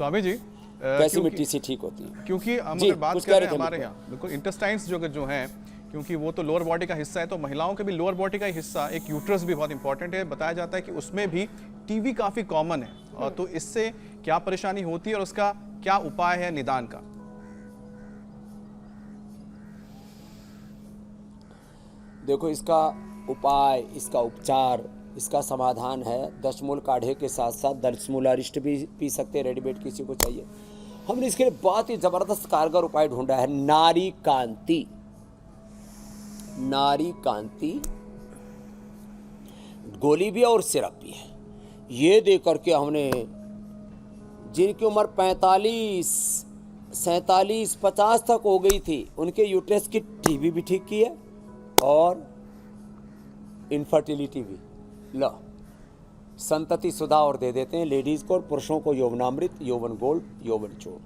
स्वामी जी कैसी मिट्टी से ठीक होती है? क्योंकि हम जी, अगर बात कुछ कर कह रहे रहे हैं थे हमारे मुझको। यहाँ बिल्कुल इंटेस्टाइन्स जो हैं, क्योंकि वो तो लोअर बॉडी का हिस्सा है, तो महिलाओं के भी लोअर बॉडी का हिस्सा एक यूट्रस भी बहुत इंपॉर्टेंट है। बताया जाता है कि उसमें भी टीबी काफी कॉमन है, और तो इससे क्या परेशानी होती है और उसका क्या उपाय है निदान का? देखो, इसका उपाय, इसका उपचार, इसका समाधान है। 10 मूल काढ़े के साथ साथ 10 मूल अरिष्ट भी पी सकते हैं, रेडीमेड किसी को चाहिए। हमने इसके लिए बहुत ही जबरदस्त कारगर उपाय ढूंढा है, नारी कांति। नारी कांति गोली भी है और सिरप भी है। ये दे करके हमने जिनकी उम्र 45, 47, 50 तक हो गई थी, उनके यूट्रस की टीबी भी ठीक की है और इनफर्टिलिटी भी। लो, संतति सुधा और दे देते हैं लेडीज़ को, और पुरुषों को यौवनामृत, यौवन गोल्ड, यौवन चूर्ण।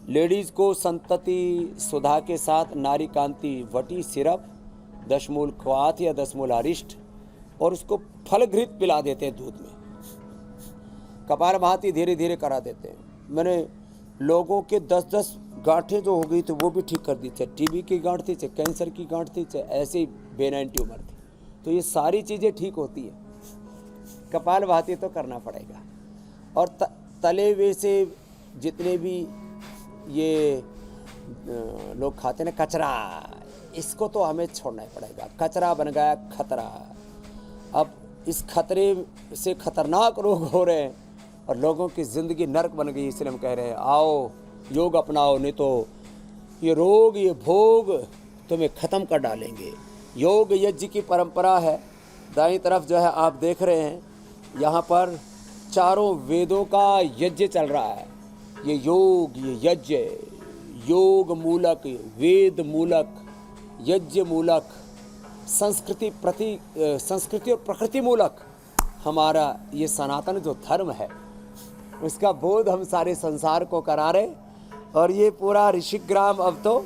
लेडीज़ को संतति सुधा के साथ नारी कांति वटी सिरप, 10 मूल क्वाथ या 10 मूल अरिष्ट, और उसको फलघृत पिला देते हैं दूध में। कपालभाति धीरे धीरे करा देते हैं। मैंने लोगों के 10-10 गांठें जो हो गई थी वो भी ठीक कर दी, चाहे टीबी की गांठ थी, चाहे कैंसर की गांठ थी, चाहे ऐसी बेनाइन ट्यूमर थी। तो ये सारी चीज़ें ठीक होती है। कपालभाति तो करना पड़ेगा। और तले हुए से जितने भी ये लोग खाते हैं ना कचरा, इसको तो हमें छोड़ना ही पड़ेगा। कचरा बन गया खतरा। अब इस खतरे से खतरनाक रोग हो रहे हैं और लोगों की ज़िंदगी नर्क बन गई। इसलिए हम कह रहे हैं आओ योग अपनाओ, नहीं तो ये रोग, ये भोग तुम्हें ख़त्म कर डालेंगे। योग यज्ञ की परंपरा है। दाईं तरफ जो है आप देख रहे हैं, यहाँ पर चारों वेदों का यज्ञ चल रहा है। ये योग, ये यज्ञ, योग मूलक, वेद मूलक, यज्ञ मूलक, संस्कृति और प्रकृति मूलक हमारा ये सनातन जो धर्म है, उसका बोध हम सारे संसार को करा रहे। और ये पूरा ऋषिग्राम अब तो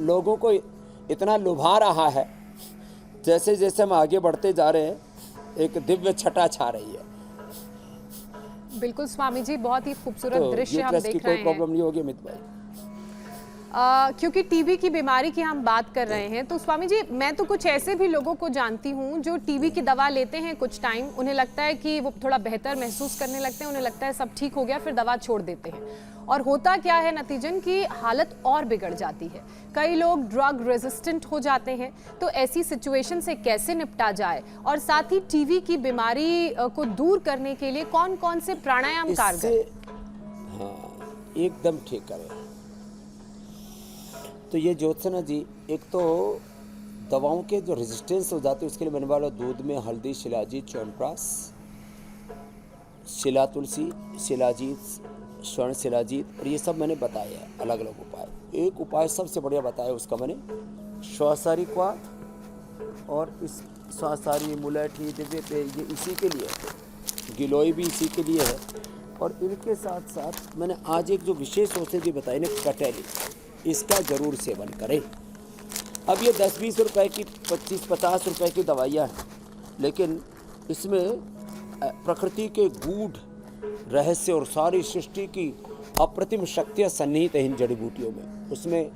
लोगों को इतना लुभा रहा है, जैसे जैसे हम आगे बढ़ते जा रहे हैं एक दिव्य छटा छा रही है। बिल्कुल स्वामी जी, बहुत ही खूबसूरत दृश्य हम देख रहे हैं। कोई प्रॉब्लम नहीं होगी अमित भाई। क्योंकि टीबी की बीमारी की हम बात कर रहे हैं, तो स्वामी जी मैं तो कुछ ऐसे भी लोगों को जानती हूँ जो टीबी की दवा लेते हैं, कुछ टाइम उन्हें लगता है कि वो थोड़ा बेहतर महसूस करने लगते हैं, उन्हें लगता है सब ठीक हो गया, फिर दवा छोड़ देते हैं। और होता क्या है नतीजन की हालत और बिगड़ जाती है। कई लोग ड्रग रेजिस्टेंट हो जाते हैं। तो ऐसी सिचुएशन से कैसे निपटा जाए, और साथ ही टीबी की बीमारी को दूर करने के लिए कौन कौन से प्राणायाम कारगर? हाँ, एकदम ठीक करें। तो ये ज्योत्सना जी, एक तो दवाओं के जो रेजिस्टेंस हो जाते हैं उसके लिए मैंने बोला दूध में हल्दी, शिलाजीत, च्यवनप्राश, शिला तुलसी, शिलाजीत, स्वर्ण शिलाजीत, और ये सब मैंने बताया है अलग अलग उपाय। एक उपाय सबसे बढ़िया बताया उसका मैंने, श्वासारी क्वाथ, और इस श्वासारी, मुलैठी, दिव्य पे, ये इसी के लिए है। गिलोय भी इसी के लिए है। और इनके साथ साथ मैंने आज एक जो विशेष औषधि बताई ना, कटैली, इसका जरूर सेवन करें। अब ये 10-20 रुपए की, 25-50 रुपए की दवाइयाँ हैं, लेकिन इसमें प्रकृति के गूढ़ रहस्य और सारी सृष्टि की अप्रतिम शक्तियाँ सन्निहित हैं इन जड़ी बूटियों में। उसमें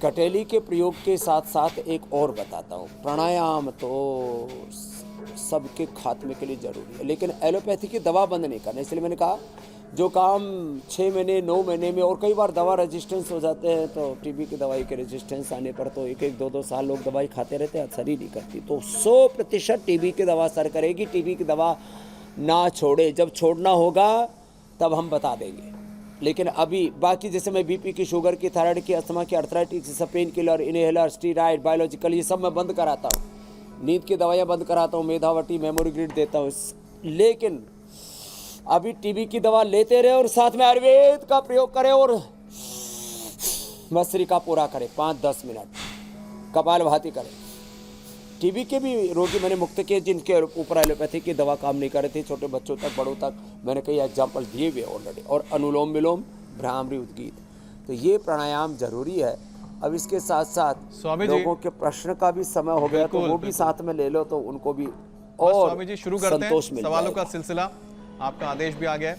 कटेली के प्रयोग के साथ साथ एक और बताता हूँ, प्राणायाम तो सबके खात्मे के लिए जरूरी है, लेकिन एलोपैथी की दवा बंद नहीं करना। इसलिए मैंने कहा जो काम 6 महीने 9 महीने में, और कई बार दवा रेजिस्टेंस हो जाते हैं, तो टीबी की दवाई के रेजिस्टेंस आने पर तो 1-1, 2-2 साल लोग दवाई खाते रहते हैं, असर ही नहीं करती। तो 100% टीबी की दवा असर करेगी। टीबी की दवा ना छोड़े, जब छोड़ना होगा तब हम बता देंगे। लेकिन अभी बाकी जैसे मैं बीपी की, शुगर की, थायराइड की, अस्थमा की, arthritis, pain killer, inhaler, steroid, biological, ये सब मैं बंद कराता हूँ। नींद की दवाइयाँ बंद कराता हूँ, मेधावटी, मेमोरी ग्रिड देता हूँ। लेकिन अभी टीबी की दवा लेते रहे और साथ में आयुर्वेद का प्रयोग करें और भस्त्रिका पूरा करें 5-10 मिनट, कपालभाति करें। टीबी के भी रोगी मैंने मुक्त किए जिनके ऊपर एलोपैथी की दवा काम नहीं कर रही थी, छोटे बच्चों तक, बड़ों तक, मैंने कई एग्जाम्पल दिए हुए ऑलरेडी। और अनुलोम विलोम, भ्रामरी, उद्गीत, तो ये प्राणायाम जरूरी है। अब इसके साथ साथ लोगों के प्रश्न का भी समय हो गया, तो वो भी साथ में ले लो, तो उनको भी और स्वामी जी शुरू करते हैं सवालों का सिलसिला। आपका आदेश भी आ गया है।